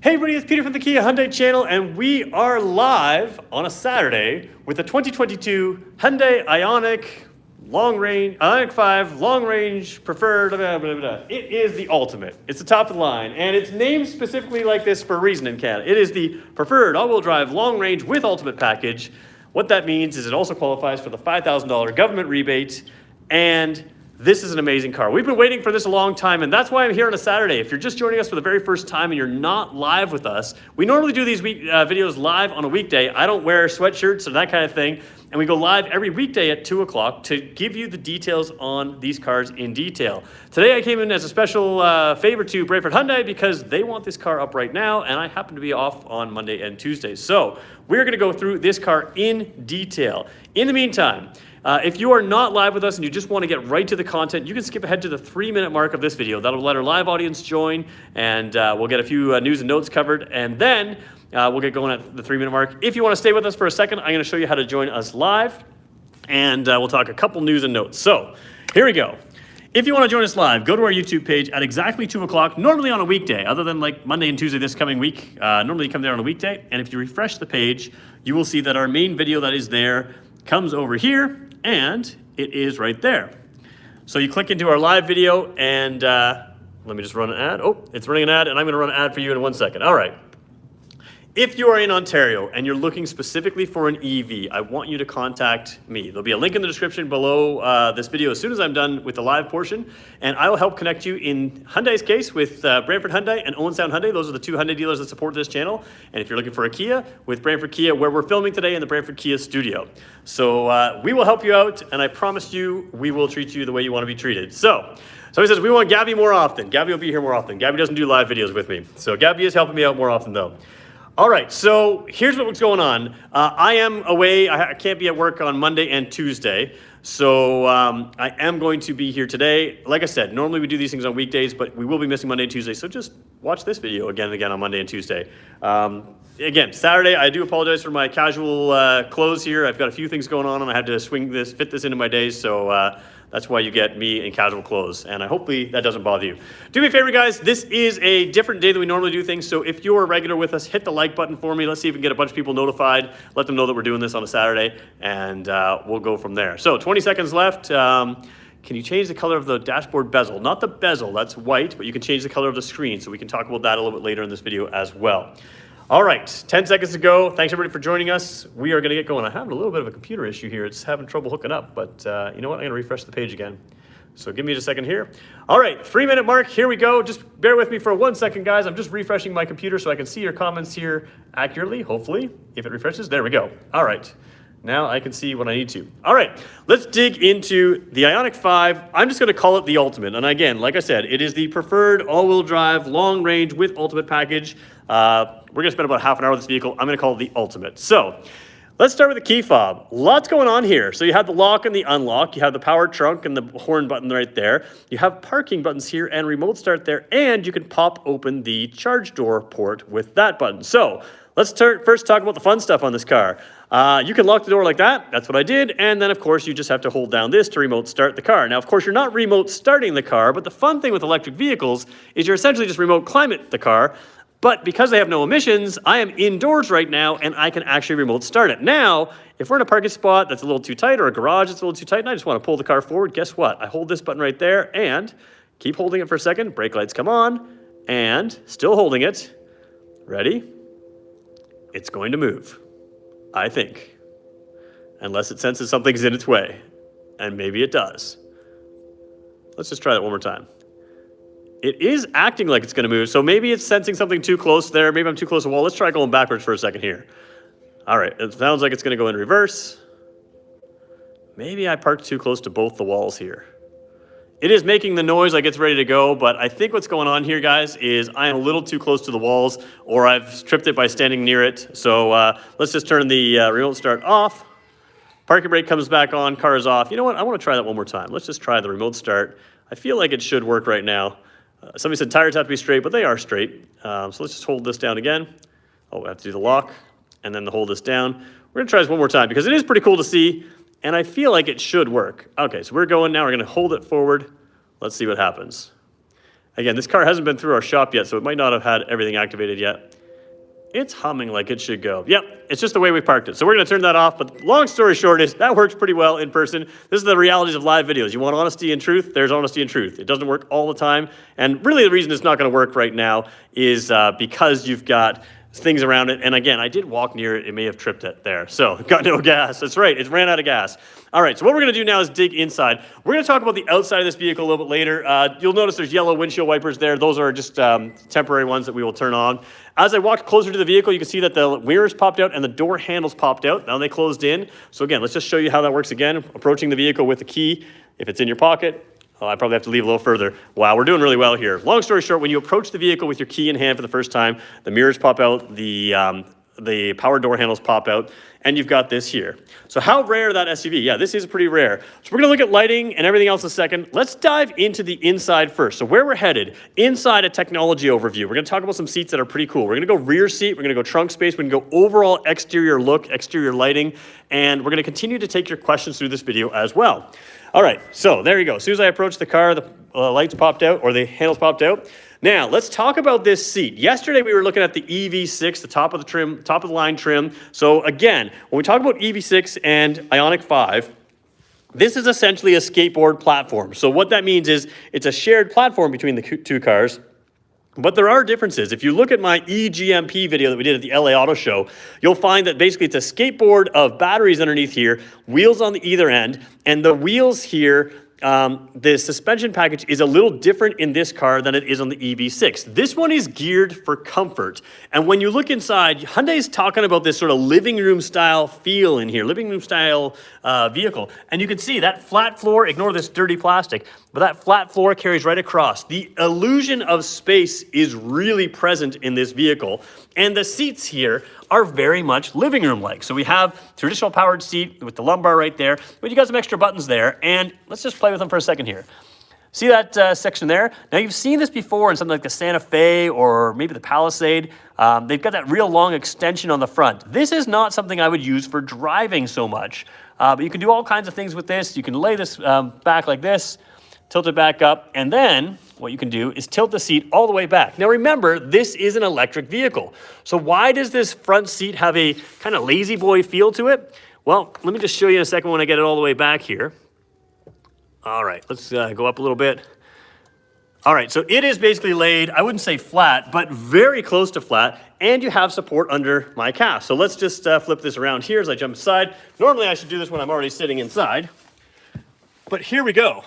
Hey everybody, it's Peter from the Kia Hyundai channel, and we are live on a Saturday with the 2022 Hyundai Ioniq Ioniq 5 long range preferred. Blah, blah, blah. It is the ultimate. It's the top of the line, and it's named specifically like this for a reason in Canada. It is the preferred all-wheel drive long range with ultimate package. What that means is it also qualifies for the $5,000 government rebate, and this is an amazing car. We've been waiting for this a long time, and that's why I'm here on a Saturday. If you're just joining us for the very first time and you're not live with us, we normally do these videos live on a weekday. I don't wear sweatshirts or that kind of thing, and we go live every weekday at 2 o'clock to give you the details on these cars in detail. Today I came in as a special favor to Brantford Hyundai because they want this car up right now, and I happen to be off on Monday and Tuesday. So we're gonna go through this car in detail. In the meantime, if you are not live with us and you just want to get right to the content, you can skip ahead to the 3-minute mark of this video. That'll let our live audience join, and we'll get a few news and notes covered, and then we'll get going at the 3-minute mark. If you want to stay with us for a second, I'm going to show you how to join us live, and we'll talk a couple news and notes. So here we go. If you want to join us live, go to our YouTube page at exactly 2 o'clock, normally on a weekday, other than like Monday and Tuesday this coming week. Normally you come there on a weekday, and if you refresh the page, you will see that our main video that is there comes over here, and it is right there. So you click into our live video, and let me just run an ad. Oh, it's running an ad, and I'm going to run an ad for you in 1 second. All right. If you are in Ontario and you're looking specifically for an EV, I want you to contact me. There'll be a link in the description below this video as soon as I'm done with the live portion, and I will help connect you in Hyundai's case with Brantford Hyundai and Owen Sound Hyundai. Those are the two Hyundai dealers that support this channel. And if you're looking for a Kia, with Brantford Kia, where we're filming today in the Brantford Kia studio. So we will help you out, and I promise you we will treat you the way you want to be treated. So somebody says, we want Gabby more often. Gabby will be here more often. Gabby doesn't do live videos with me. So Gabby is helping me out more often though. All right, so here's what's going on. I am away. I can't be at work on Monday and Tuesday. So I am going to be here today. Like I said, normally we do these things on weekdays, but we will be missing Monday and Tuesday. So just watch this video again and again on Monday and Tuesday. Again, Saturday, I do apologize for my casual clothes here. I've got a few things going on, and I had to fit this into my days. So that's why you get me in casual clothes, and hopefully that doesn't bother you. Do me a favor, guys. This is a different day than we normally do things, so if you're a regular with us, hit the like button for me. Let's see if we can get a bunch of people notified. Let them know that we're doing this on a Saturday, and we'll go from there. So 20 seconds left. Can you change the color of the dashboard bezel? Not the bezel, that's white, but you can change the color of the screen, so we can talk about that a little bit later in this video as well. All right, 10 seconds to go. Thanks everybody for joining us. We are gonna get going. I'm having a little bit of a computer issue here. It's having trouble hooking up, but you know what? I'm gonna refresh the page again. So give me just a second here. All right, 3-minute mark, here we go. Just bear with me for 1 second, guys. I'm just refreshing my computer so I can see your comments here accurately, hopefully. If it refreshes, there we go. All right, now I can see what I need to. All right, let's dig into the Ioniq 5. I'm just gonna call it the Ultimate. And again, like I said, it is the preferred all-wheel drive, long range with Ultimate package. We're gonna spend about half an hour with this vehicle. I'm gonna call it the Ultimate. So let's start with the key fob. Lots going on here. So you have the lock and the unlock. You have the power trunk and the horn button right there. You have parking buttons here and remote start there. And you can pop open the charge door port with that button. So let's first talk about the fun stuff on this car. You can lock the door like that. That's what I did. And then, of course, you just have to hold down this to remote start the car. Now, of course, you're not remote starting the car, but the fun thing with electric vehicles is you're essentially just remote climate the car. But because they have no emissions, I am indoors right now, and I can actually remote start it. Now, if we're in a parking spot that's a little too tight or a garage that's a little too tight, and I just want to pull the car forward, guess what? I hold this button right there and keep holding it for a second. Brake lights come on, and still holding it. Ready? It's going to move, I think, unless it senses something's in its way, and maybe it does. Let's just try that one more time. It is acting like it's going to move, so maybe it's sensing something too close there. Maybe I'm too close to the wall. Let's try going backwards for a second here. All right, it sounds like it's going to go in reverse. Maybe I parked too close to both the walls here. It is making the noise like it's ready to go, but I think what's going on here, guys, is I am a little too close to the walls, or I've tripped it by standing near it. So let's just turn the remote start off. Parking brake comes back on, car is off. You know what? I want to try that one more time. Let's just try the remote start. I feel like it should work right now. Somebody said tires have to be straight, but they are straight. So let's just hold this down again. Oh, I have to do the lock and then hold this down. We're gonna try this one more time because it is pretty cool to see, and I feel like it should work. Okay, so we're going now. We're gonna hold it forward. Let's see what happens. Again, this car hasn't been through our shop yet, so it might not have had everything activated yet. It's humming like it should go. Yep, it's just the way we parked it. So we're gonna turn that off, but long story short is that works pretty well in person. This is the realities of live videos. You want honesty and truth? There's honesty and truth. It doesn't work all the time. And really the reason it's not gonna work right now is because you've got things around it. And again, I did walk near it. It may have tripped it there. So got no gas. That's right, it ran out of gas. All right, so what we're gonna do now is dig inside. We're gonna talk about the outside of this vehicle a little bit later. You'll notice there's yellow windshield wipers there. Those are just temporary ones that we will turn on. As I walked closer to the vehicle, you can see that the mirrors popped out and the door handles popped out. Now they closed in. So again, let's just show you how that works again. Approaching the vehicle with the key. If it's in your pocket, I probably have to leave a little further. Wow, we're doing really well here. Long story short, when you approach the vehicle with your key in hand for the first time, the mirrors pop out, the power door handles pop out, and you've got this here. So how rare that SUV? Yeah, this is pretty rare. So we're gonna look at lighting and everything else in a second. Let's dive into the inside first. So where we're headed, inside a technology overview. We're gonna talk about some seats that are pretty cool. We're gonna go rear seat, we're gonna go trunk space, we're gonna go overall exterior look, exterior lighting, and we're gonna continue to take your questions through this video as well. All right, so there you go. As soon as I approached the car, the lights popped out, or the handles popped out. Now, let's talk about this seat. Yesterday, we were looking at the EV6, the top of the line trim. So again, when we talk about EV6 and Ioniq 5, this is essentially a skateboard platform. So what that means is it's a shared platform between the two cars. But there are differences. If you look at my eGMP video that we did at the LA Auto Show, you'll find that basically it's a skateboard of batteries underneath here, wheels on the either end, and the wheels here, the suspension package is a little different in this car than it is on the EV6. This one is geared for comfort. And when you look inside, Hyundai's talking about this sort of living room style feel in here, living room style vehicle. And you can see that flat floor, ignore this dirty plastic, but that flat floor carries right across. The illusion of space is really present in this vehicle. And the seats here are very much living room-like. So we have traditional powered seat with the lumbar right there, but you got some extra buttons there. And let's just play with them for a second here. See that section there? Now you've seen this before in something like the Santa Fe or maybe the Palisade. They've got that real long extension on the front. This is not something I would use for driving so much, but you can do all kinds of things with this. You can lay this back like this, tilt it back up, and then what you can do is tilt the seat all the way back. Now remember, this is an electric vehicle. So why does this front seat have a kind of lazy boy feel to it? Well, let me just show you in a second when I get it all the way back here. All right, let's go up a little bit. All right, so it is basically laid, I wouldn't say flat, but very close to flat, and you have support under my calf. So let's just flip this around here as I jump aside. Normally I should do this when I'm already sitting inside, but here we go.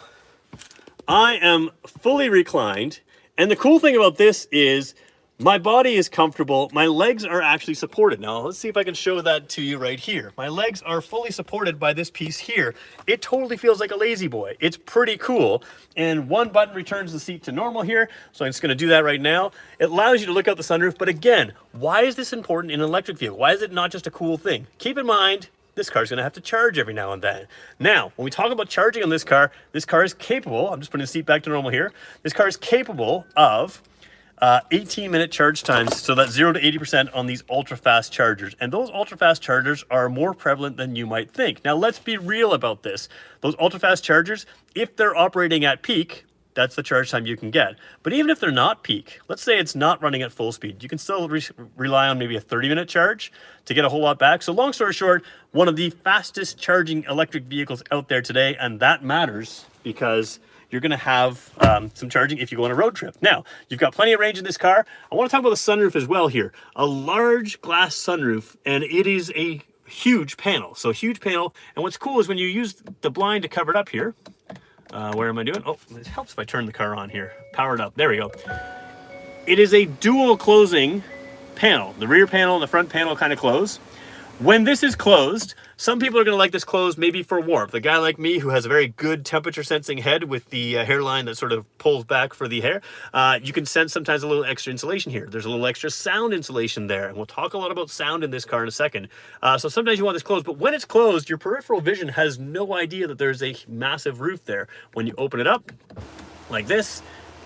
I am fully reclined, and the cool thing about this is my body is comfortable. My legs are actually supported. Now, let's see if I can show that to you right here. My legs are fully supported by this piece here. It totally feels like a lazy boy. It's pretty cool. And one button returns the seat to normal here, so I'm just gonna do that right now. It allows you to look out the sunroof, but again, why is this important in an electric vehicle? Why is it not just a cool thing? Keep in mind, this car's gonna have to charge every now and then. Now, when we talk about charging on this car is capable, I'm just putting the seat back to normal here, this car is capable of 18-minute charge times, so that's 0 to 80% on these ultra-fast chargers. And those ultra-fast chargers are more prevalent than you might think. Now, let's be real about this. Those ultra-fast chargers, if they're operating at peak, that's the charge time you can get. But even if they're not peak, let's say it's not running at full speed, you can still rely on maybe a 30-minute charge to get a whole lot back. So long story short, one of the fastest charging electric vehicles out there today, and that matters because you're gonna have some charging if you go on a road trip. Now, you've got plenty of range in this car. I wanna talk about the sunroof as well here. A large glass sunroof, and it is a huge panel. So huge panel, and what's cool is when you use the blind to cover it up here, where am I doing? Oh, it helps if I turn the car on here. Powered up, there we go. It is a dual closing panel. The rear panel and the front panel kind of close. When this is closed, some people are gonna like this closed maybe for warmth. A guy like me who has a very good temperature sensing head with the hairline that sort of pulls back for the hair, you can sense sometimes a little extra insulation here. There's a little extra sound insulation there, and we'll talk a lot about sound in this car in a second. So sometimes you want this closed, but when it's closed, your peripheral vision has no idea that there's a massive roof there. When you open it up, like this,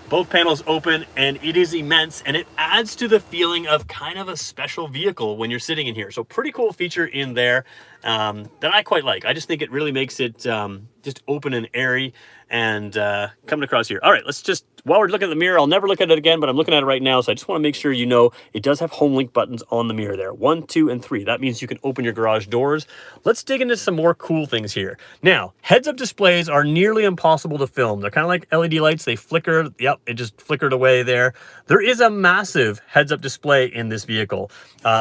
both panels open, and it is immense, and it adds to the feeling of kind of a special vehicle when you're sitting in here. So pretty cool feature in there that I quite like. I just think it really makes it just open and airy, and coming across here. All right, let's just, while we're looking at the mirror, I'll never look at it again, but I'm looking at it right now, so I just want to make sure you know it does have home link buttons on the mirror there. 1, 2, and 3. That means you can open your garage doors. Let's dig into some more cool things here. Now, heads-up displays are nearly impossible to film. They're kind of like LED lights. They flicker. Yep, it just flickered away there. There is a massive heads-up display in this vehicle,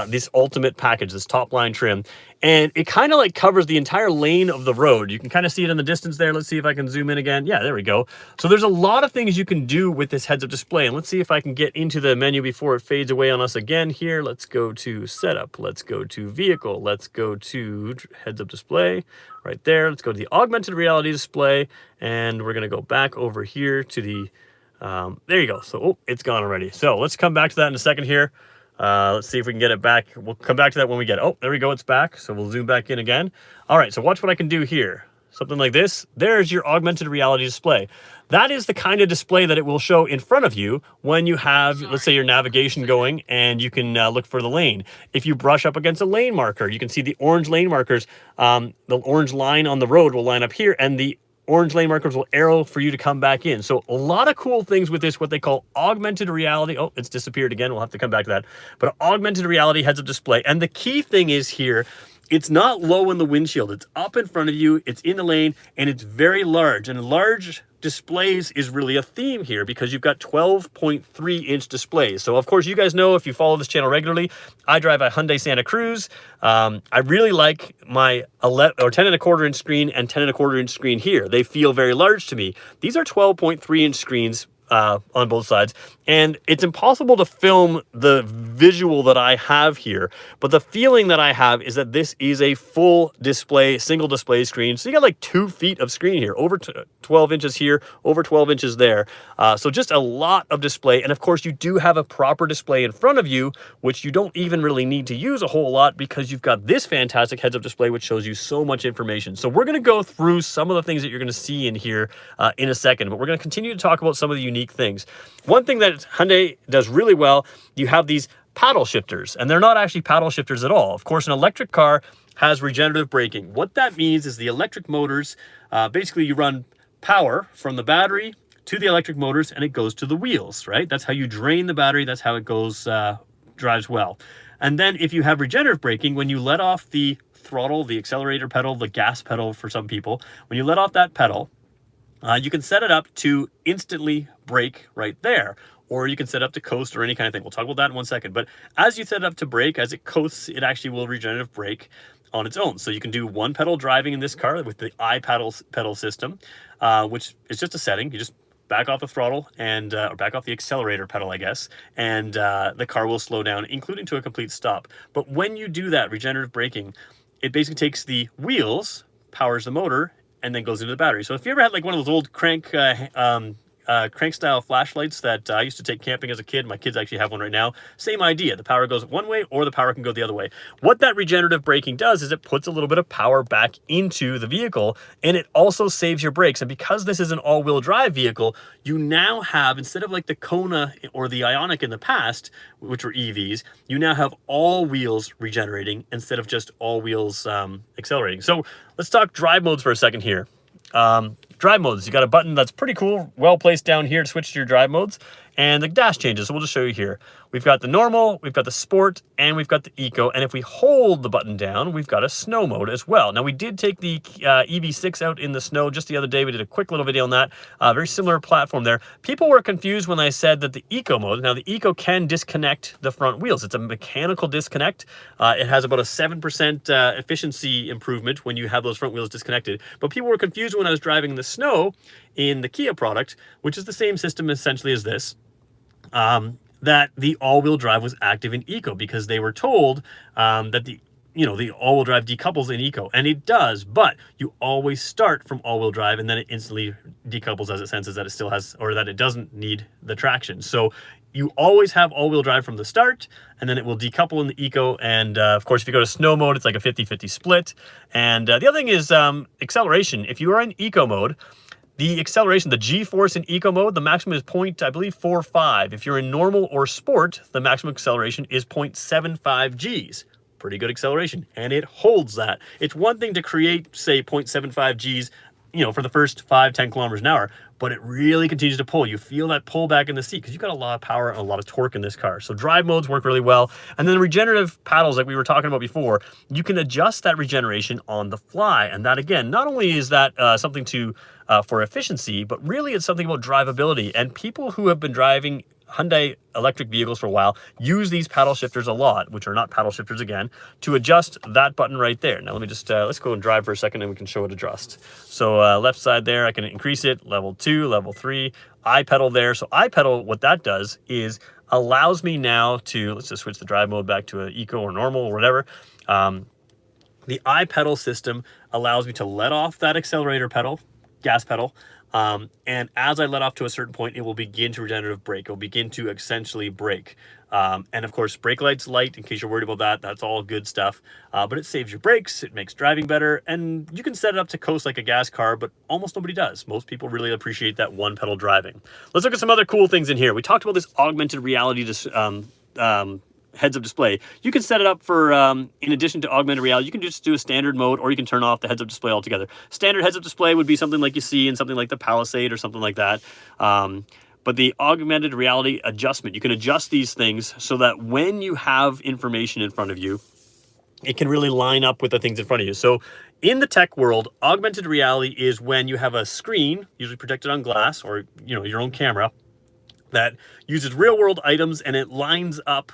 this ultimate package, this top line trim. And it kind of like covers the entire lane of the road. You can kind of see it in the distance there. Let's see if I can zoom in again. Yeah, there we go. So there's a lot of things you can do with this heads-up display. And let's see if I can get into the menu before it fades away on us again here. Let's go to setup. Let's go to vehicle. Let's go to heads-up display right there. Let's go to the augmented reality display. And we're going to go back over here to the, there you go. So, oh, it's gone already. So let's come back to that in a second here. Let's see if we can get it back. We'll come back to that when we get it. Oh, there we go. It's back. So we'll zoom back in again. All right. So watch what I can do here. Something like this. There's your augmented reality display. That is the kind of display that it will show in front of you when you have, let's say, your navigation going and you can look for the lane. If you brush up against a lane marker, you can see the orange lane markers. The orange line on the road will line up here, and the orange lane markers will arrow for you to come back in. So a lot of cool things with this, what they call augmented reality. Oh, it's disappeared again. We'll have to come back to that. But augmented reality heads-up display. And the key thing is here, it's not low in the windshield. It's up in front of you. It's in the lane, and it's very large. And large displays is really a theme here because you've got 12.3-inch displays. So, of course, you guys know if you follow this channel regularly, I drive a Hyundai Santa Cruz. I really like my 10.25-inch screen and 10.25-inch screen here. They feel very large to me. These are 12.3-inch screens on both sides, and it's impossible to film the visual that I have here, but the feeling that I have is that this is a full display, single display screen. So you got like 2 feet of screen here, over 12 inches here, over 12 inches there. So just a lot of display. And of course you do have a proper display in front of you, which you don't even really need to use a whole lot because you've got this fantastic heads-up display, which shows you so much information. So we're going to go through some of the things that you're going to see in here in a second, but we're going to continue to talk about some of the unique things. One thing that Hyundai does really well, you have these paddle shifters, and they're not actually paddle shifters at all. Of course, an electric car has regenerative braking. What that means is the electric motors, basically you run power from the battery to the electric motors and it goes to the wheels, right? That's how you drain the battery. That's how it goes, drives well. And then if you have regenerative braking, when you let off the throttle, the accelerator pedal, the gas pedal for some people, when you let off that pedal, you can set it up to instantly brake right there, or you can set it up to coast or any kind of thing. We'll talk about that in 1 second. But as you set it up to brake, as it coasts, it actually will regenerative brake on its own. So you can do one pedal driving in this car with the pedal system, which is just a setting. You just back off the throttle and or back off the accelerator pedal, I guess, and the car will slow down, including to a complete stop. But when you do that regenerative braking, it basically takes the wheels, powers the motor, and then goes into the battery. So if you ever had like one of those old crank style flashlights that I used to take camping as a kid, my kids actually have one right now, same idea. The power goes one way or the power can go the other way. What that regenerative braking does is it puts a little bit of power back into the vehicle, and it also saves your brakes. And because this is an all-wheel drive vehicle, you now have, instead of like the Kona or the Ioniq in the past, which were EVs, you now have all wheels regenerating instead of just all wheels accelerating. So let's talk drive modes for a second here. Drive modes, you got a button that's pretty cool, well placed down here to switch to your drive modes, and the dash changes. So we'll just show you here. We've got the normal, we've got the sport, and we've got the eco. And if we hold the button down, we've got a snow mode as well. Now we did take the EV6 out in the snow just the other day. We did a quick little video on that. Very similar platform there. People were confused when I said that the eco mode, now the eco can disconnect the front wheels. It's a mechanical disconnect. It has about a 7% efficiency improvement when you have those front wheels disconnected. But people were confused when I was driving in the snow in the Kia product, which is the same system essentially as this. That the all-wheel drive was active in eco because they were told that the all-wheel drive decouples in eco, and it does, but you always start from all-wheel drive and then it instantly decouples as it senses that it still has, or that it doesn't need the traction. So you always have all-wheel drive from the start, and then it will decouple in the eco. And of course, if you go to snow mode, it's like a 50-50 split. And the other thing is acceleration. If you are in eco mode, the acceleration, the G-force in eco mode, the maximum is 0.45. If you're in normal or sport, the maximum acceleration is 0.75 Gs. Pretty good acceleration, and it holds that. It's one thing to create, say, 0.75 Gs for the first 5-10 kilometers an hour, but it really continues to pull. You feel that pull back in the seat because you've got a lot of power and a lot of torque in this car. So drive modes work really well. And then the regenerative paddles, like we were talking about before, you can adjust that regeneration on the fly. And that, again, not only is that something for efficiency, but really it's something about drivability. And people who have been driving Hyundai electric vehicles for a while use these paddle shifters a lot, which are not paddle shifters again, to adjust that button right there. Now let me just, let's go and drive for a second and we can show it adjust. So left side there, I can increase it, level 2, level 3, iPedal there. So iPedal, what that does is allows me now to, let's just switch the drive mode back to an eco or normal or whatever. The iPedal system allows me to let off that accelerator pedal, gas pedal, and as I let off to a certain point, it will begin to regenerative brake. It will begin to essentially brake. And of course, brake lights light, in case you're worried about that. That's all good stuff. But it saves your brakes, it makes driving better, and you can set it up to coast like a gas car, but almost nobody does. Most people really appreciate that one pedal driving. Let's look at some other cool things in here. We talked about this augmented reality heads-up display. You can set it up for, in addition to augmented reality, you can just do a standard mode, or you can turn off the heads-up display altogether. Standard heads-up display would be something like you see in something like the Palisade or something like that. But the augmented reality adjustment, you can adjust these things so that when you have information in front of you, it can really line up with the things in front of you. So in the tech world, augmented reality is when you have a screen, usually protected on glass or your own camera, that uses real-world items and it lines up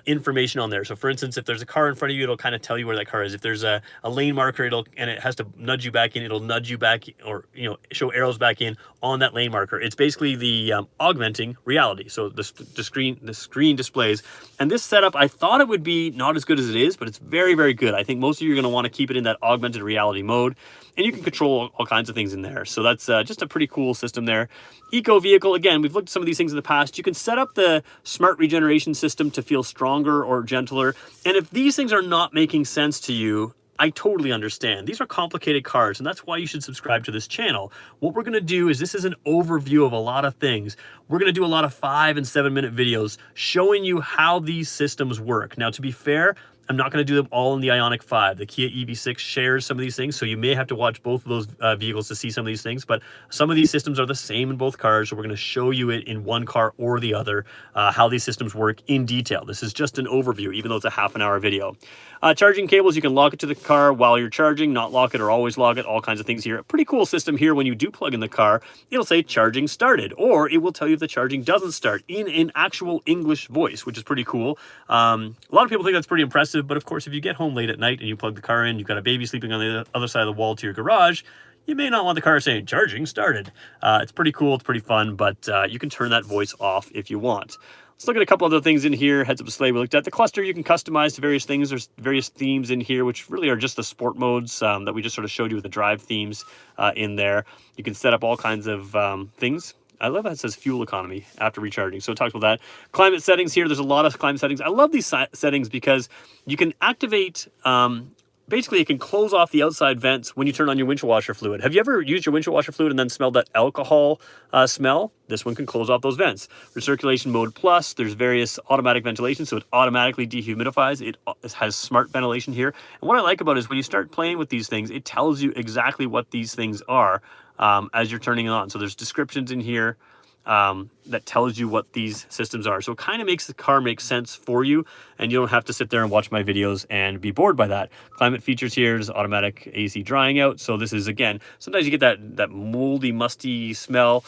information on there. So for instance, if there's a car in front of you, it'll kind of tell you where that car is. If there's a lane marker, and it has to nudge you back in, it'll nudge you back, or show arrows back in on that lane marker. It's basically the augmenting reality. So the screen displays. And this setup, I thought it would be not as good as it is, but it's very, very good. I think most of you are going to want to keep it in that augmented reality mode, and you can control all kinds of things in there. So that's just a pretty cool system there. Eco vehicle, again, we've looked at some of these things in the past. You can set up the smart regeneration system to feel stronger or gentler. And if these things are not making sense to you, I totally understand. These are complicated cars, and that's why you should subscribe to this channel. What we're gonna do is, this is an overview of a lot of things. We're gonna do a lot of 5- and 7-minute videos showing you how these systems work. Now, to be fair, I'm not going to do them all in the Ioniq 5. The Kia EV6 shares some of these things, so you may have to watch both of those vehicles to see some of these things, but some of these systems are the same in both cars, so we're going to show you it in one car or the other, how these systems work in detail. This is just an overview, even though it's a half-an-hour video. Charging cables, you can lock it to the car while you're charging, not lock it or always lock it, all kinds of things here. A pretty cool system here. When you do plug in the car, it'll say charging started, or it will tell you if the charging doesn't start in an actual English voice, which is pretty cool. A lot of people think that's pretty impressive, but of course, if you get home late at night and you plug the car in, you've got a baby sleeping on the other side of the wall to your garage, you may not want the car saying charging started. It's pretty cool, it's pretty fun, but you can turn that voice off if you want. Let's look at a couple other things in here. Heads-up display we looked at. The cluster you can customize to various things. There's various themes in here, which really are just the sport modes that we just sort of showed you with the drive themes in there. You can set up all kinds of things. I love how it says fuel economy after recharging. So it talks about that. Climate settings here. There's a lot of climate settings. I love these settings because you can activate... basically, it can close off the outside vents when you turn on your windshield washer fluid. Have you ever used your windshield washer fluid and then smelled that alcohol smell? This one can close off those vents. Recirculation mode plus, there's various automatic ventilation, so it automatically dehumidifies. It has smart ventilation here. And what I like about it is when you start playing with these things, it tells you exactly what these things are as you're turning it on. So there's descriptions in here that tells you what these systems are. So it kind of makes the car make sense for you, and you don't have to sit there and watch my videos and be bored by that. Climate features here is automatic AC drying out. So this is, again, sometimes you get that moldy, musty smell,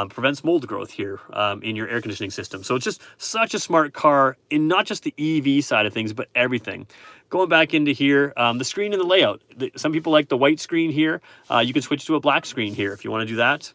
prevents mold growth here in your air conditioning system. So it's just such a smart car in not just the EV side of things, but everything. Going back into here, the screen and the layout. Some people like the white screen here. You can switch to a black screen here if you want to do that.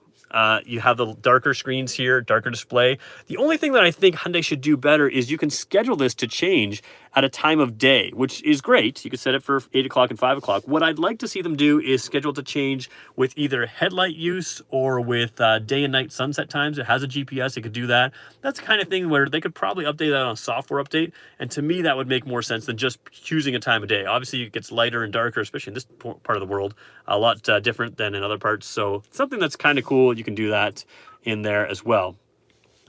You have the darker screens here, darker display. The only thing that I think Hyundai should do better is you can schedule this to change at a time of day, which is great. You can set it for 8 o'clock and 5 o'clock. What I'd like to see them do is schedule to change with either headlight use or with day and night sunset times. It has a GPS, it could do that. That's the kind of thing where they could probably update that on a software update. And to me, that would make more sense than just choosing a time of day. Obviously, it gets lighter and darker, especially in this part of the world, a lot different than in other parts. So something that's kind of cool, you can do that in there as well.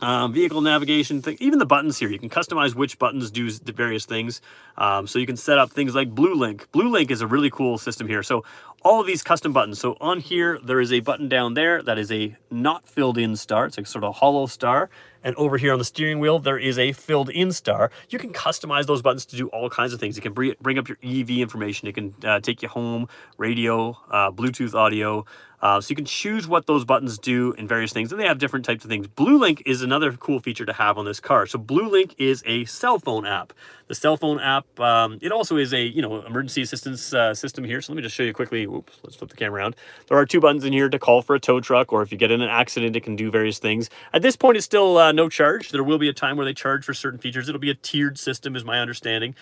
vehicle navigation thing, even the buttons here, you can customize which buttons do the various things. So you can set up things like Blue Link. Blue Link is a really cool system here. So all of these custom buttons. So on here, there is a button down there that is a not filled in star. It's like sort of a hollow star. And over here on the steering wheel, there is a filled in star. You can customize those buttons to do all kinds of things. You can bring up your EV information. It can take you home, radio, Bluetooth audio. So you can choose what those buttons do in various things, and they have different types of things. Blue Link is another cool feature to have on this car. So Blue Link is a cell phone app. The cell phone app, it also is a emergency assistance system here. So let me just show you quickly. Oops, let's flip the camera around. There are 2 buttons in here to call for a tow truck, or if you get in an accident, it can do various things. At this point, it's still no charge. There will be a time where they charge for certain features. It'll be a tiered system, is my understanding.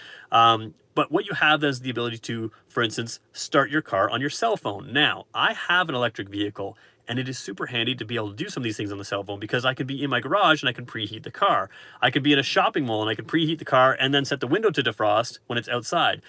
But what you have is the ability to, for instance, start your car on your cell phone. Now, I have an electric vehicle, and it is super handy to be able to do some of these things on the cell phone because I could be in my garage and I can preheat the car. I could be in a shopping mall and I can preheat the car and then set the window to defrost when it's outside.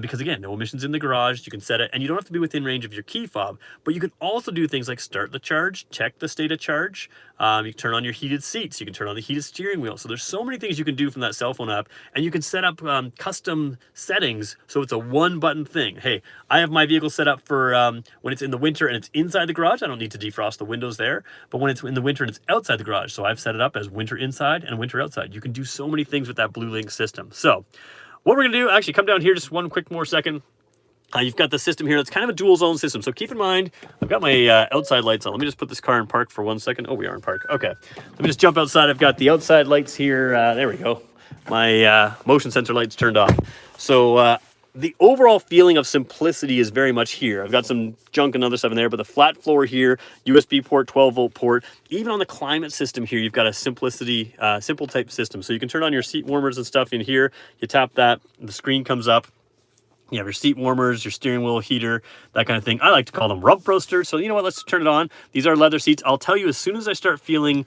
Because again, no emissions in the garage, you can set it, and you don't have to be within range of your key fob, but you can also do things like start the charge, check the state of charge. You can turn on your heated seats, you can turn on the heated steering wheel. So there's so many things you can do from that cell phone app, and you can set up custom settings so it's a 1-button thing. Hey, I have my vehicle set up for when it's in the winter and it's inside the garage, I don't need to defrost the windows there, but when it's in the winter and it's outside the garage, so I've set it up as winter inside and winter outside. You can do so many things with that Blue Link system. So what we're gonna do, actually come down here just one quick more second. You've got the system here that's kind of a dual zone system. So keep in mind, I've got my outside lights on. Let me just put this car in park for 1 second. Oh, we are in park. Okay. Let me just jump outside. I've got the outside lights here. There we go. My motion sensor lights turned off. So the overall feeling of simplicity is very much here. I've got some junk and other stuff in there, but the flat floor here, USB port, 12-volt port. Even on the climate system here, you've got a simple type system. So you can turn on your seat warmers and stuff in here. You tap that, the screen comes up. You have your seat warmers, your steering wheel heater, that kind of thing. I like to call them rump roasters. So you know what, let's turn it on. These are leather seats. I'll tell you as soon as I start feeling,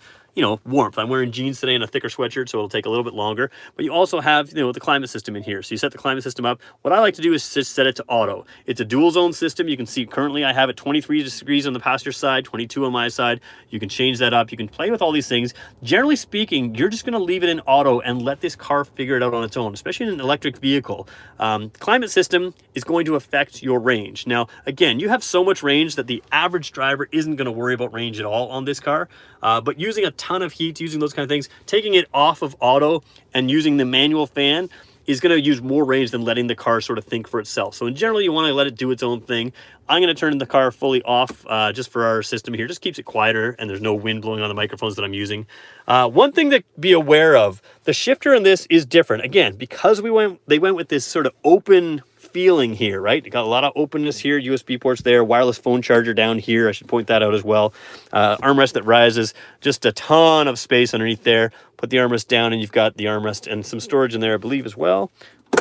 warmth. I'm wearing jeans today and a thicker sweatshirt, so it'll take a little bit longer. But you also have, the climate system in here. So you set the climate system up. What I like to do is just set it to auto. It's a dual zone system. You can see currently I have it 23 degrees on the passenger side, 22 on my side. You can change that up. You can play with all these things. Generally speaking, you're just going to leave it in auto and let this car figure it out on its own, especially in an electric vehicle. Climate system is going to affect your range. Now, again, you have so much range that the average driver isn't going to worry about range at all on this car. But using a ton of heat, using those kind of things, taking it off of auto and using the manual fan is going to use more range than letting the car sort of think for itself. So in general, you want to let it do its own thing. I'm going to turn the car fully off just for our system here. Just keeps it quieter and there's no wind blowing on the microphones that I'm using. One thing to be aware of, the shifter in this is different. Again, because they went with this sort of open feeling here, right? You got a lot of openness here, USB ports there, wireless phone charger down here. I should point that out as well. Armrest that rises, just a ton of space underneath there. Put the armrest down and you've got the armrest and some storage in there, I believe, as well.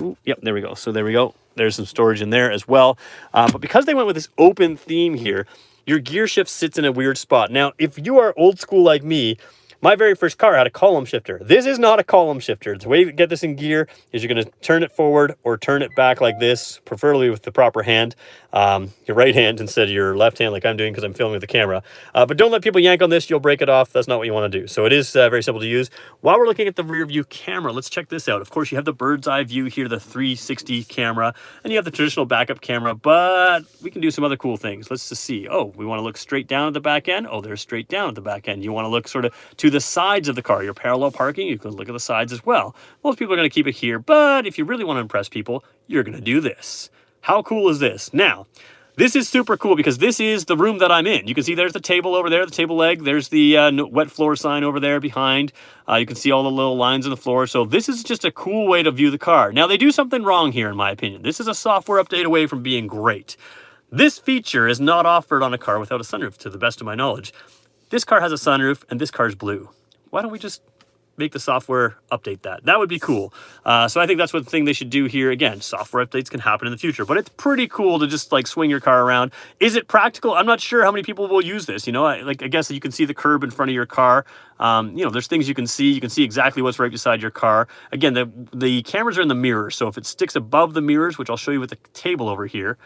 Ooh, yep, there we go. So there we go. There's some storage in there as well. But because they went with this open theme here, your gear shift sits in a weird spot. Now, if you are old school like me, my very first car had a column shifter. This is not a column shifter. The way you get this in gear is you're going to turn it forward or turn it back like this, preferably with the proper hand, your right hand instead of your left hand like I'm doing because I'm filming with the camera. But don't let people yank on this. You'll break it off. That's not what you want to do. So it is very simple to use. While we're looking at the rear view camera, let's check this out. Of course, you have the bird's eye view here, the 360 camera, and you have the traditional backup camera, but we can do some other cool things. Let's just see. Oh, we want to look straight down at the back end. Oh, there's straight down at the back end. You want to look sort of to the sides of the car. Your parallel parking, you can look at the sides as well. Most people are going to keep it here, but if you really want to impress people, you're going to do this. How cool is this? Now, this is super cool because this is the room that I'm in. You can see there's the table over there, the table leg. There's the wet floor sign over there behind. You can see all the little lines in the floor. So this is just a cool way to view the car. Now, they do something wrong here, in my opinion. This is a software update away from being great. This feature is not offered on a car without a sunroof, to the best of my knowledge. This car has a sunroof, and this car's blue. Why don't we just make the software update that? That would be cool. So I think that's what the thing they should do here. Again, software updates can happen in the future, but it's pretty cool to just like swing your car around. Is it practical? I'm not sure how many people will use this. I guess you can see the curb in front of your car. There's things you can see. You can see exactly what's right beside your car. Again, the cameras are in the mirrors. So if it sticks above the mirrors, which I'll show you with the table over here,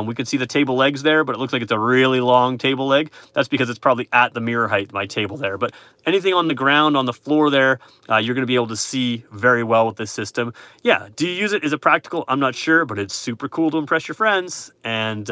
We can see the table legs there, but it looks like it's a really long table leg. That's because it's probably at the mirror height, my table there. But anything on the ground, on the floor there, you're going to be able to see very well with this system. Yeah, do you use it? Is it practical? I'm not sure, but it's super cool to impress your friends. And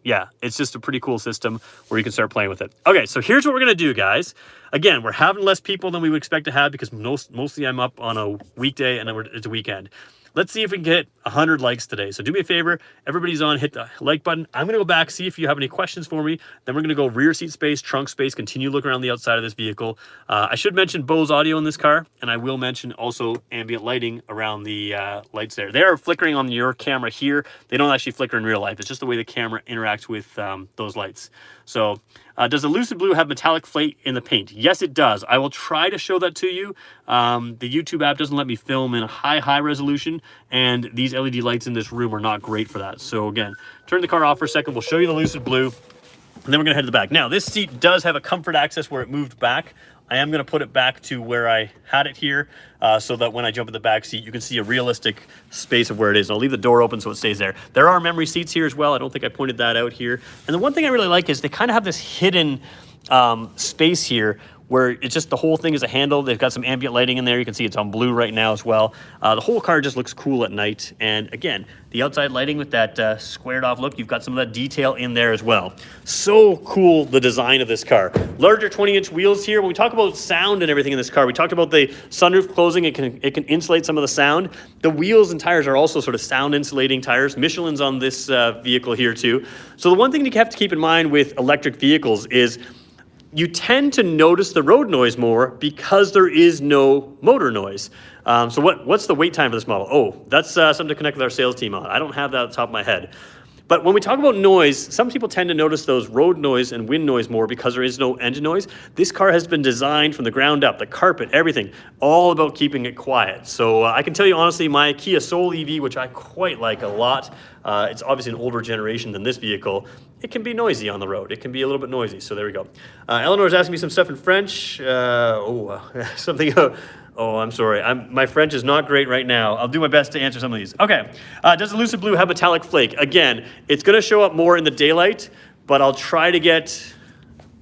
yeah, it's just a pretty cool system where you can start playing with it. Okay, so here's what we're going to do, guys. Again, we're having less people than we would expect to have because mostly I'm up on a weekday and it's a weekend. Let's see if we can get 100 likes today. So do me a favor, everybody's on, hit the like button. I'm going to go back, see if you have any questions for me. Then we're going to go rear seat space, trunk space, continue looking around the outside of this vehicle. I should mention Bose audio in this car, and I will mention also ambient lighting around the lights there. They are flickering on your camera here. They don't actually flicker in real life. It's just the way the camera interacts with those lights. So does the Lucid Blue have metallic flake in the paint? Yes, it does. I will try to show that to you. The YouTube app doesn't let me film in a high resolution, and these LED lights in this room are not great for that. So again, turn the car off for a second. We'll show you the Lucid Blue, and then we're gonna head to the back. Now, this seat does have a comfort access where it moved back. I am going to put it back to where I had it here so that when I jump in the back seat, you can see a realistic space of where it is. And I'll leave the door open so it stays there. There are memory seats here as well. I don't think I pointed that out here. And the one thing I really like is they kind of have this hidden space here where it's just the whole thing is a handle. They've got some ambient lighting in there. You can see it's on blue right now as well. The whole car just looks cool at night. And again, the outside lighting with that squared off look, you've got some of that detail in there as well. So cool, the design of this car. Larger 20-inch wheels here. When we talk about sound and everything in this car, we talked about the sunroof closing. It can insulate some of the sound. The wheels and tires are also sort of sound insulating tires. Michelin's on this vehicle here too. So the one thing you have to keep in mind with electric vehicles is you tend to notice the road noise more because there is no motor noise. So what's the wait time for this model? Oh, that's something to connect with our sales team on. I don't have that at the top of my head. But when we talk about noise, some people tend to notice those road noise and wind noise more because there is no engine noise. This car has been designed from the ground up, the carpet, everything, all about keeping it quiet. So I can tell you honestly, my Kia Soul EV, which I quite like a lot, it's obviously an older generation than this vehicle. It can be noisy on the road. It can be a little bit noisy. So there we go. Eleanor's asking me some stuff in French. Something. Oh, I'm sorry. My French is not great right now. I'll do my best to answer some of these. Okay. Does the Lucid Blue have metallic flake? Again, it's going to show up more in the daylight, but I'll try to get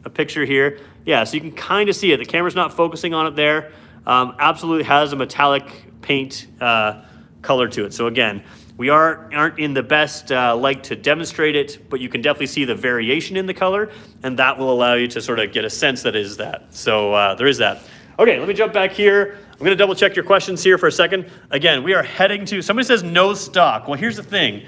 a picture here. Yeah, so you can kind of see it. The camera's not focusing on it there. Absolutely has a metallic paint color to it. So again, we aren't in the best light to demonstrate it, but you can definitely see the variation in the color, and that will allow you to sort of get a sense that is that. So there is that. Okay, let me jump back here. I'm going to double check your questions here for a second. Again, we are heading to, somebody says no stock. Well, here's the thing.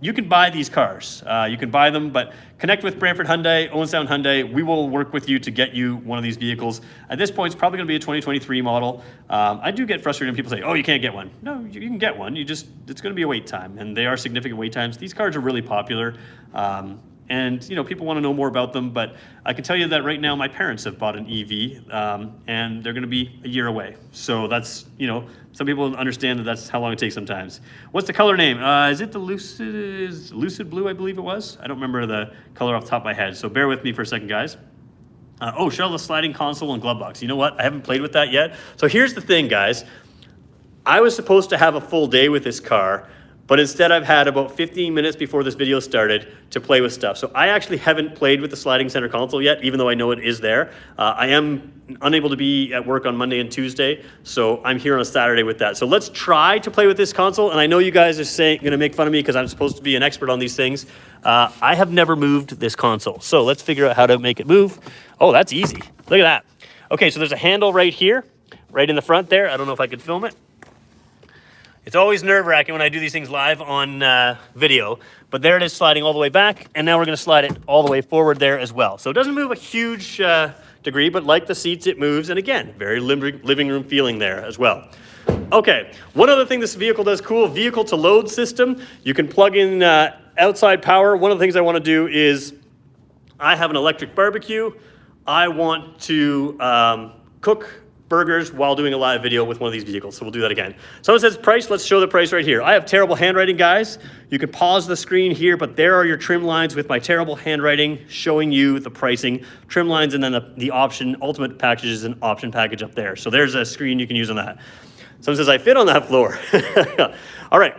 You can buy these cars. You can buy them, but connect with Brantford Hyundai, Owen Sound Hyundai. We will work with you to get you one of these vehicles. At this point, it's probably going to be a 2023 model. I do get frustrated when people say, oh, you can't get one. No, you can get one. It's going to be a wait time, and they are significant wait times. These cars are really popular. And, you know, people want to know more about them, but I can tell you that right now my parents have bought an EV, and they're going to be a year away. So that's, you know, some people understand that that's how long it takes sometimes. What's the color name? Is it the Lucid Blue, I believe it was? I don't remember the color off the top of my head, so bear with me for a second, guys. Oh, show the sliding console and glove box. You know what? I haven't played with that yet. So here's the thing, guys. I was supposed to have a full day with this car, but instead I've had about 15 minutes before this video started to play with stuff. So I actually haven't played with the sliding center console yet, even though I know it is there. I am unable to be at work on Monday and Tuesday, so I'm here on a Saturday with that. So let's try to play with this console, and I know you guys are gonna make fun of me because I'm supposed to be an expert on these things. I have never moved this console, so let's figure out how to make it move. Oh, that's easy. Look at that. Okay, so there's a handle right here, right in the front there. I don't know if I could film it. It's always nerve-wracking when I do these things live on video, but there it is sliding all the way back, and now we're going to slide it all the way forward there as well. So it doesn't move a huge degree, but like the seats, it moves, and again, very living room feeling there as well. Okay, one other thing this vehicle does cool, vehicle to load system. You can plug in outside power. One of the things I want to do is, I have an electric barbecue. I want to cook burgers while doing a live video with one of these vehicles. So we'll do that again. Someone says price, let's show the price right here. I have terrible handwriting, guys. You can pause the screen here, but there are your trim lines with my terrible handwriting showing you the pricing, trim lines, and then the option, ultimate packages and option package up there. So there's a screen you can use on that. Someone says I fit on that floor. All right,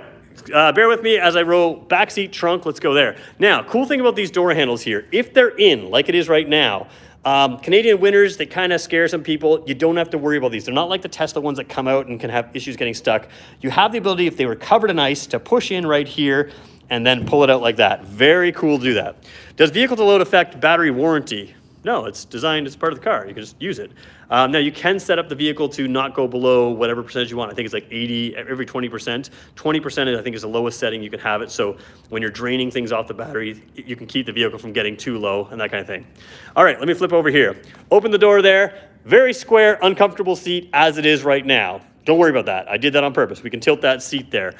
bear with me as I roll back seat, trunk. Let's go there. Now, cool thing about these door handles here, if they're in, like it is right now, Canadian winters, they kind of scare some people. You don't have to worry about these. They're not like the Tesla ones that come out and can have issues getting stuck. You have the ability, if they were covered in ice, to push in right here and then pull it out like that. Very cool to do that. Does vehicle to load affect battery warranty? No, it's designed as part of the car. You can just use it. Now, you can set up the vehicle to not go below whatever percentage you want. I think it's like 80 every 20%. 20% I think is the lowest setting you can have it. So when you're draining things off the battery, you can keep the vehicle from getting too low and that kind of thing. All right, let me flip over here. Open the door there. Very square, uncomfortable seat as it is right now. Don't worry about that. I did that on purpose. We can tilt that seat there.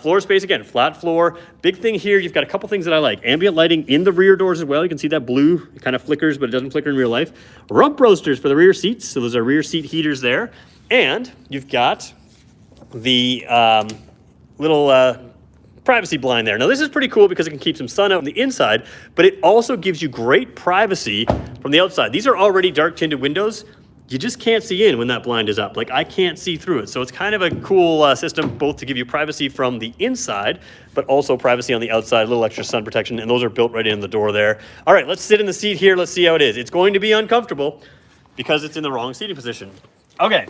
Floor space, again, flat floor. Big thing here, you've got a couple things that I like. Ambient lighting in the rear doors as well. You can see that blue. It kind of flickers, but it doesn't flicker in real life. Rump roasters for the rear seats. So those are rear seat heaters there. And you've got the little privacy blind there. Now this is pretty cool because it can keep some sun out on the inside, but it also gives you great privacy from the outside. These are already dark tinted windows. You just can't see in when that blind is up. Like I can't see through it. So it's kind of a cool system both to give you privacy from the inside, but also privacy on the outside, a little extra sun protection. And those are built right in the door there. All right, let's sit in the seat here. Let's see how it is. It's going to be uncomfortable because it's in the wrong seating position. Okay,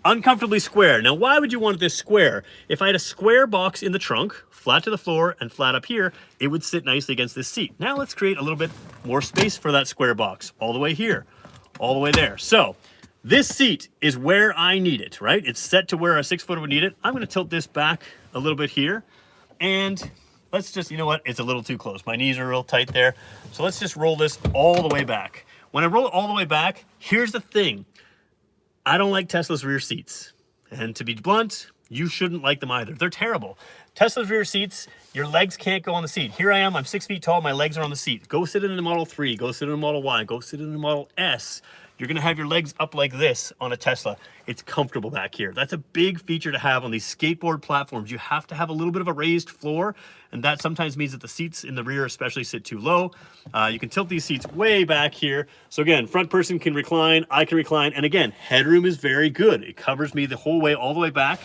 uncomfortably square. Now, why would you want this square? If I had a square box in the trunk, flat to the floor and flat up here, it would sit nicely against this seat. Now let's create a little bit more space for that square box all the way here. All the way there. So this seat is where I need it, right? It's set to where a 6-footer would need it. I'm going to tilt this back a little bit here. And let's just, you know what? It's a little too close. My knees are real tight there. So let's just roll this all the way back. When I roll it all the way back, here's the thing. I don't like Tesla's rear seats. And to be blunt, you shouldn't like them either. They're terrible. Tesla's rear seats, your legs can't go on the seat. Here I am, I'm 6 feet tall, my legs are on the seat. Go sit in the Model 3, go sit in the Model Y, go sit in the Model S. You're gonna have your legs up like this on a Tesla. It's comfortable back here. That's a big feature to have on these skateboard platforms. You have to have a little bit of a raised floor, and that sometimes means that the seats in the rear especially sit too low. You can tilt these seats way back here. So again, front person can recline, I can recline, and again, headroom is very good. It covers me the whole way, all the way back.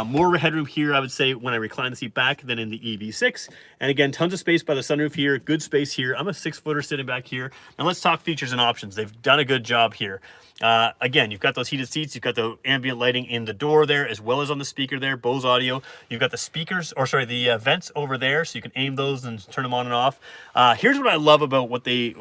More headroom here, I would say, when I recline the seat back than in the EV6. And again, tons of space by the sunroof here, good space here. I'm a 6-footer sitting back here. Now let's talk features and options. They've done a good job here. Again, you've got those heated seats, you've got the ambient lighting in the door there, as well as on the speaker there, Bose audio. You've got the speakers, or sorry, the vents over there, so you can aim those and turn them on and off. Here's what I love about what Kia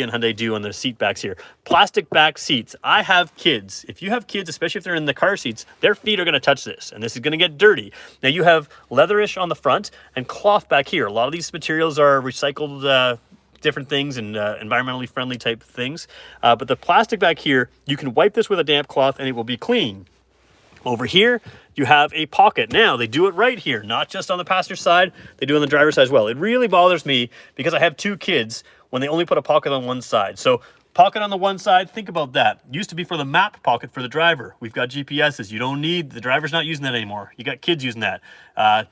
and Hyundai do on their seat backs here. Plastic back seats. I have kids. If you have kids, especially if they're in the car seats, their feet are gonna touch this, and this is gonna get dirty. Now you have leatherish on the front and cloth back here. A lot of these materials are recycled different things and environmentally friendly type things. But the plastic back here, you can wipe this with a damp cloth and it will be clean. Over here, you have a pocket. Now, they do it right here, not just on the passenger side, they do it on the driver's side as well. It really bothers me because I have 2 kids when they only put a pocket on one side. So pocket on the one side, think about that. Used to be for the map pocket for the driver. We've got GPSs. You don't need, the driver's not using that anymore. You got kids using that.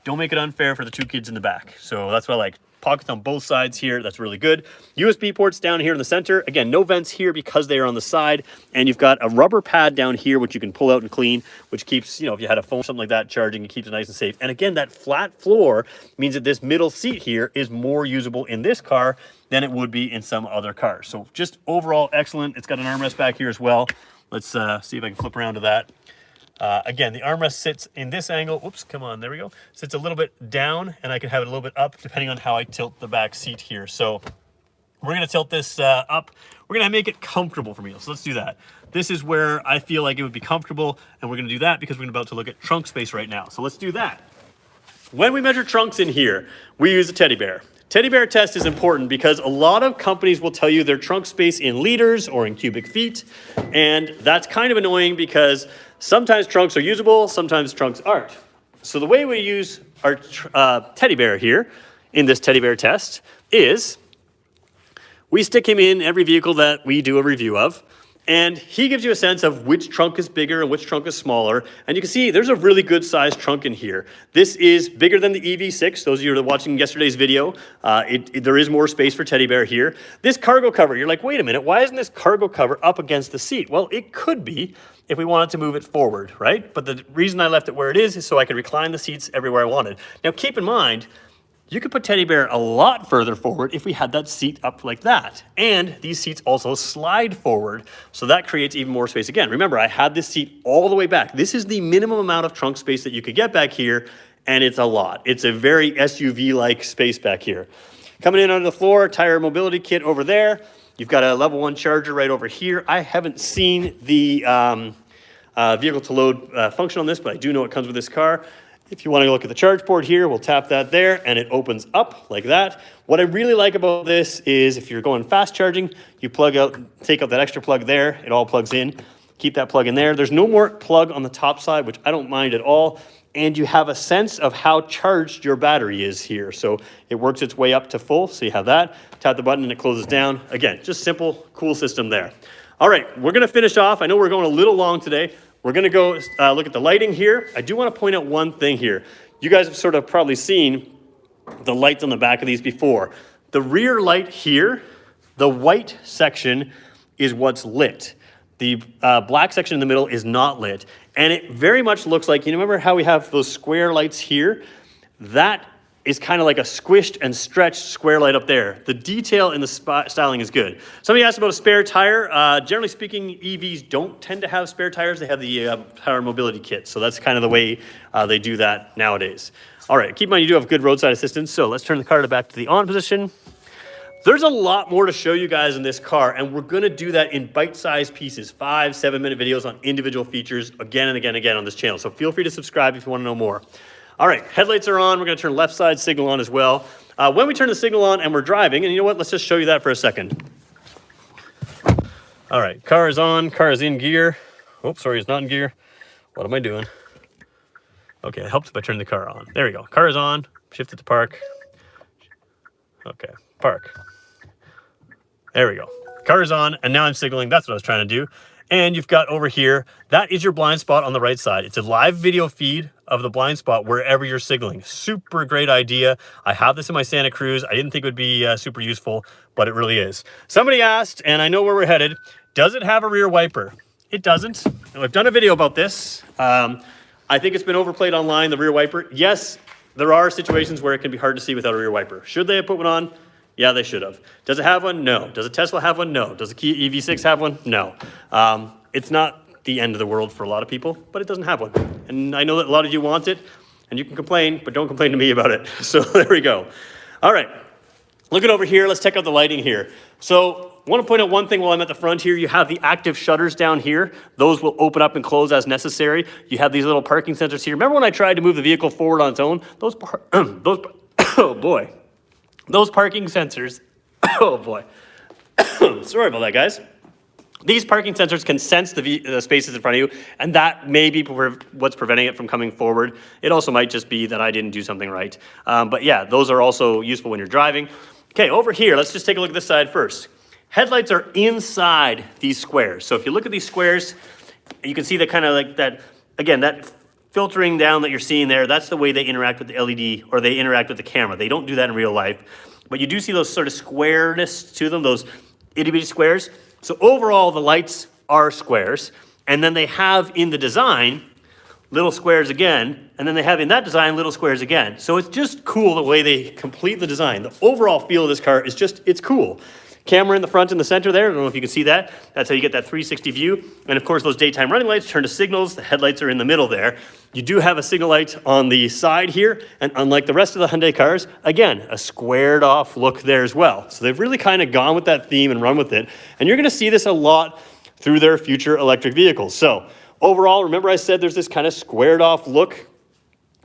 Don't make it unfair for the 2 kids in the back. So that's what I like. Pockets on both sides here, that's really good. USB ports down here in the center. Again, no vents here because they are on the side. And you've got a rubber pad down here, which you can pull out and clean, which keeps, you know, if you had a phone or something like that charging, it keeps it nice and safe. And again, that flat floor means that this middle seat here is more usable in this car than it would be in some other cars. So just overall excellent. It's got an armrest back here as well. Let's see if I can flip around to that. Again, the armrest sits in this angle. Oops, come on, there we go. Sits a little bit down, and I can have it a little bit up depending on how I tilt the back seat here. So we're gonna tilt this up. We're gonna make it comfortable for me. So let's do that. This is where I feel like it would be comfortable, and we're gonna do that because we're about to look at trunk space right now. So let's do that. When we measure trunks in here, we use a teddy bear. Teddy bear test is important because a lot of companies will tell you their trunk space in liters or in cubic feet, and that's kind of annoying because sometimes trunks are usable, sometimes trunks aren't. So the way we use our teddy bear here in this teddy bear test is we stick him in every vehicle that we do a review of, And he gives you a sense of which trunk is bigger and which trunk is smaller. And you can see there's a really good sized trunk in here. This is bigger than the EV6. Those of you who are watching yesterday's video, there is more space for teddy bear here. This cargo cover, you're like, wait a minute, why isn't this cargo cover up against the seat? Well, it could be if we wanted to move it forward, right? But the reason I left it where it is so I could recline the seats everywhere I wanted. Now, keep in mind, you could put teddy bear a lot further forward if we had that seat up like that. And these seats also slide forward, so that creates even more space. Again, remember, I had this seat all the way back. This is the minimum amount of trunk space that you could get back here, and it's a lot. It's a very SUV-like space back here. Coming in under the floor, tire mobility kit over there. You've got a level 1 charger right over here. I haven't seen the vehicle to load function on this, but I do know it comes with this car. If you want to look at the charge port here, we'll tap that there and it opens up like that. What I really like about this is if you're going fast charging, you plug out, take out that extra plug there, it all plugs in. Keep that plug in there. There's no more plug on the top side, which I don't mind at all. And you have a sense of how charged your battery is here. So it works its way up to full, so you have that. Tap the button and it closes down. Again, just simple, cool system there. All right, we're gonna finish off. I know we're going a little long today. We're gonna go look at the lighting here. I do wanna point out one thing here. You guys have sort of probably seen the lights on the back of these before. The rear light here, the white section is what's lit. The black section in the middle is not lit. And it very much looks like, you remember how we have those square lights here? That is kind of like a squished and stretched square light up there. The detail in the styling is good. Somebody asked about a spare tire. Generally speaking, EVs don't tend to have spare tires. They have the power mobility kit. So that's kind of the way they do that nowadays. All right, keep in mind you do have good roadside assistance. So let's turn the car back to the on position. There's a lot more to show you guys in this car, and we're gonna do that in bite-sized pieces, 5-7 minute videos on individual features again and again and again on this channel. So feel free to subscribe if you wanna know more. All right, headlights are on. We're gonna turn left side signal on as well. When we turn the signal on and we're driving, and you know what, let's just show you that for a second. All right, car is on, car is in gear. Oops, sorry, it's not in gear. What am I doing? Okay, it helps if I turn the car on. There we go, car is on, shift it to park. Okay, park. There we go. Car is on, and now I'm signaling. That's what I was trying to do. And you've got over here, that is your blind spot on the right side. It's a live video feed of the blind spot wherever you're signaling. Super great idea. I have this in my Santa Cruz. I didn't think it would be super useful, but it really is. Somebody asked, and I know where we're headed, does it have a rear wiper? It doesn't. Now, I've done a video about this. I think it's been overplayed online, the rear wiper. Yes, there are situations where it can be hard to see without a rear wiper. Should they have put one on? Yeah, they should have. Does it have one? No. Does a Tesla have one? No. Does a Kia EV6 have one? No. It's not the end of the world for a lot of people, but it doesn't have one. And I know that a lot of you want it, and you can complain, but don't complain to me about it. So there we go. All right, looking over here, let's check out the lighting here. So I want to point out one thing while I'm at the front here. You have the active shutters down here. Those will open up and close as necessary. You have these little parking sensors here. Remember when I tried to move the vehicle forward on its own? Oh boy. Those parking sensors, oh boy. Sorry about that, guys. These parking sensors can sense the spaces in front of you, and that may be what's preventing it from coming forward. It also might just be that I didn't do something right. But yeah, those are also useful when you're driving. Okay, over here, let's just take a look at this side first. Headlights are inside these squares. So if you look at these squares, you can see that kind of like that, again, that filtering down that you're seeing there, that's the way they interact with the LED, or they interact with the camera. They don't do that in real life, but you do see those sort of squareness to them, those itty bitty squares. So overall, the lights are squares, and then they have in the design little squares again, and then they have in that design little squares again. So it's just cool the way they complete the design. The overall feel of this car is just, it's cool. Camera in the front and the center there. I don't know if you can see that. That's how you get that 360 view. And of course, those daytime running lights turn to signals. The headlights are in the middle there. You do have a signal light on the side here. And unlike the rest of the Hyundai cars, again, a squared off look there as well. So they've really kind of gone with that theme and run with it. And you're going to see this a lot through their future electric vehicles. So overall, remember I said there's this kind of squared off look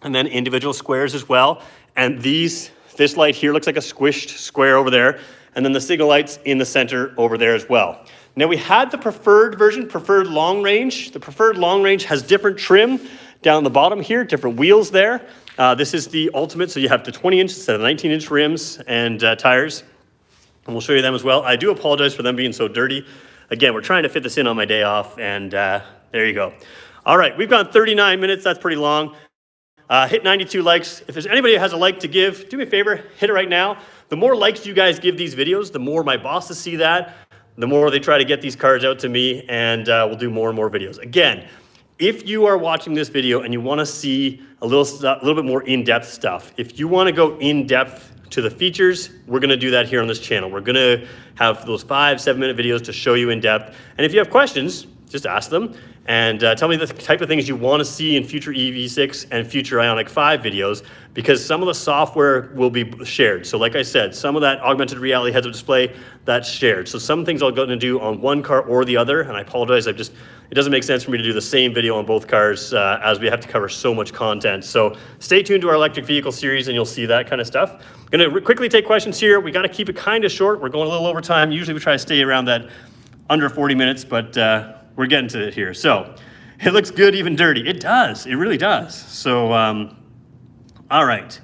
and then individual squares as well. And this light here looks like a squished square over there. And then the signal lights in the center over there as well. Now we had the preferred version, preferred long range. The preferred long range has different trim down the bottom here, different wheels there. This is the ultimate, so you have the 20-inch instead of 19-inch rims and tires. And we'll show you them as well. I do apologize for them being so dirty. again, we're trying to fit this in on my day off, and there you go. All right, we've gone 39 minutes. That's pretty long. Hit 92 likes. If there's anybody who has a like to give, do me a favor, hit it right now. The more likes you guys give these videos, the more my bosses see that, the more they try to get these cars out to me, and we'll do more and more videos. Again, if you are watching this video and you want to see a little bit more in-depth stuff, if you want to go in-depth to the features, we're going to do that here on this channel. We're going to have those 5-7 minute videos to show you in depth. And if you have questions, just ask them and tell me the type of things you want to see in future EV6 and future Ioniq 5 videos, because some of the software will be shared. So like I said, some of that augmented reality heads-up display, that's shared. So some things I'll go and do on one car or the other, and I apologize, it doesn't make sense for me to do the same video on both cars as we have to cover so much content. So stay tuned to our electric vehicle series and you'll see that kind of stuff. I'm gonna quickly take questions here. We gotta keep it kind of short. We're going a little over time. Usually we try to stay around that under 40 minutes, but we're getting to it here. So it looks good, even dirty. It does, it really does. So, all right.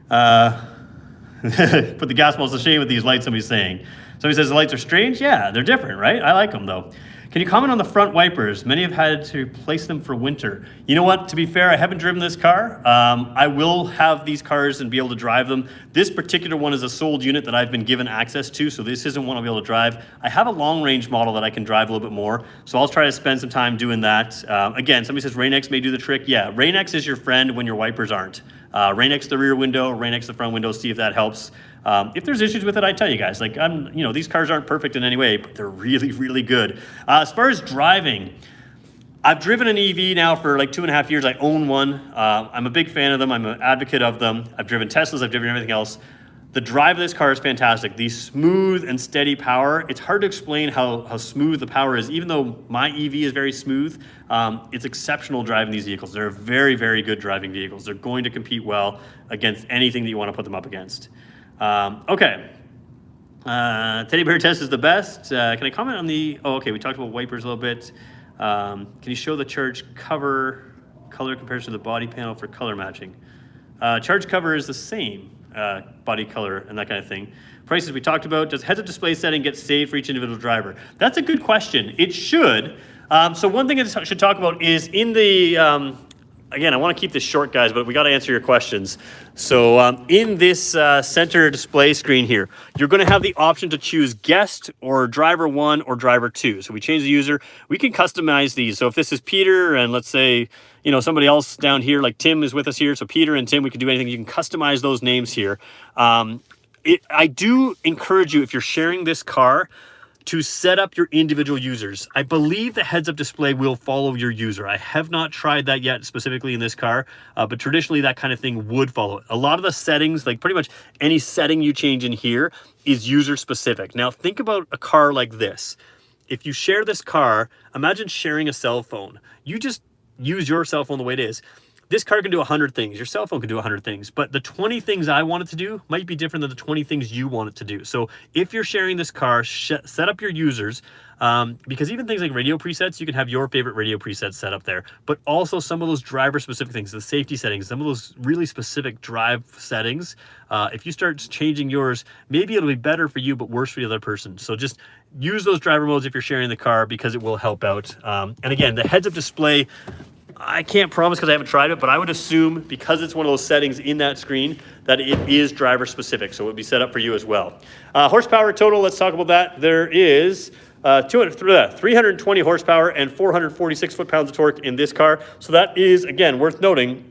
Put the gas balls to shame with these lights, somebody's saying. Somebody says the lights are strange. Yeah, they're different, right? I like them though. Can you comment on the front wipers? Many have had to replace them for winter. You know what, to be fair, I haven't driven this car. I will have these cars and be able to drive them. This particular one is a sold unit that I've been given access to, so this isn't one I'll be able to drive. I have a long range model that I can drive a little bit more, so I'll try to spend some time doing that. Again, somebody says Rain-X may do the trick. Yeah, Rain-X is your friend when your wipers aren't. Rain-X the rear window, Rain-X the front window, see if that helps. If there's issues with it, I tell you guys, like these cars aren't perfect in any way, but they're really, really good. As far as driving, I've driven an EV now for like 2.5 years. I own one. I'm a big fan of them. I'm an advocate of them. I've driven Teslas, I've driven everything else. The drive of this car is fantastic. The smooth and steady power, it's hard to explain how smooth the power is. Even though my EV is very smooth, it's exceptional driving these vehicles. They're very, very good driving vehicles. They're going to compete well against anything that you want to put them up against. Okay. Teddy bear test is the best. Can I comment on the, okay, we talked about wipers a little bit. Can you show the charge cover color compared to the body panel for color matching? Charge cover is the same, body color and that kind of thing. Prices we talked about. Does heads-up display setting get saved for each individual driver? That's a good question. It should. So one thing I should talk about is in the, again, I want to keep this short, guys, but we got to answer your questions. So in this center display screen here, you're going to have the option to choose guest or driver 1 or driver 2. So we change the user. We can customize these. So if this is Peter and let's say, somebody else down here, like Tim is with us here. So Peter and Tim, we can do anything. You can customize those names here. I do encourage you, if you're sharing this car, to set up your individual users. I believe the heads-up display will follow your user. I have not tried that yet specifically in this car, but traditionally that kind of thing would follow it. A lot of the settings, like pretty much any setting you change in here is user specific. Now think about a car like this. If you share this car, imagine sharing a cell phone. You just use your cell phone the way it is. This car can do 100 things. Your cell phone can do 100 things, but the 20 things I want it to do might be different than the 20 things you want it to do. So if you're sharing this car, set up your users, because even things like radio presets, you can have your favorite radio presets set up there, but also some of those driver specific things, the safety settings, some of those really specific drive settings. If you start changing yours, maybe it'll be better for you, but worse for the other person. So just use those driver modes if you're sharing the car because it will help out. And again, the heads-up display, I can't promise because I haven't tried it, but I would assume because it's one of those settings in that screen that it is driver specific, so it would be set up for you as well. Horsepower total, let's talk about that. There is 320 horsepower and 446 foot-pounds of torque in this car. So that is, again, worth noting.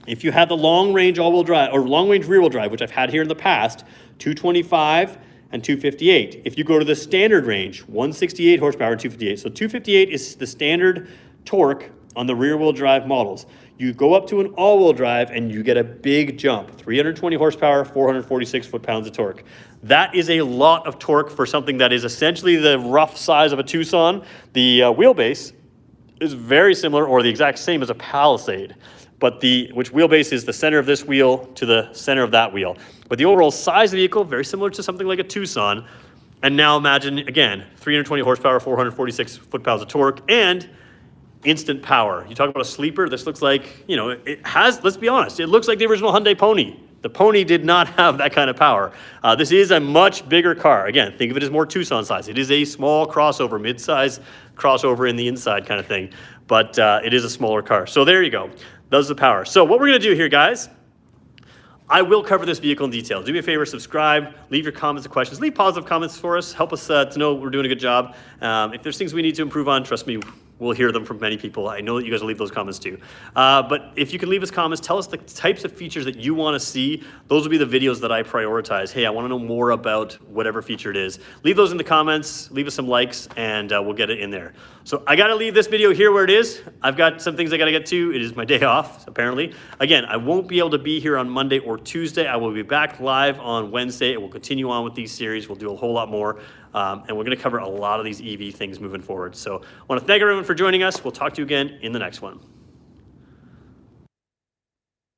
If you have the long-range all-wheel drive or long-range rear-wheel drive, which I've had here in the past, 225 and 258. If you go to the standard range, 168 horsepower and 258. So 258 is the standard torque on the rear-wheel drive models. You go up to an all-wheel drive and you get a big jump, 320 horsepower, 446 foot-pounds of torque. That is a lot of torque for something that is essentially the rough size of a Tucson. The wheelbase is very similar or the exact same as a Palisade, but which wheelbase is the center of this wheel to the center of that wheel. But the overall size of the vehicle, very similar to something like a Tucson. And now imagine, again, 320 horsepower, 446 foot-pounds of torque, and instant power. You talk about a sleeper, this looks like, it has, let's be honest, it looks like the original Hyundai Pony. The Pony did not have that kind of power. This is a much bigger car. Again, think of it as more Tucson size. It is a small crossover, mid-size crossover in the inside kind of thing, but it is a smaller car. So there you go. That's the power. So what we're gonna do here, guys, I will cover this vehicle in detail. Do me a favor, subscribe, leave your comments and questions. Leave positive comments for us. Help us to know we're doing a good job. If there's things we need to improve on, trust me, we'll hear them from many people. I know that you guys will leave those comments too. But if you can leave us comments, tell us the types of features that you want to see. Those will be the videos that I prioritize. Hey, I want to know more about whatever feature it is. Leave those in the comments, leave us some likes, and we'll get it in there. So I got to leave this video here where it is. I've got some things I got to get to. It is my day off, apparently. Again, I won't be able to be here on Monday or Tuesday. I will be back live on Wednesday, and we'll continue on with these series. We'll do a whole lot more. And we're going to cover a lot of these EV things moving forward. So I want to thank everyone for joining us. We'll talk to you again in the next one.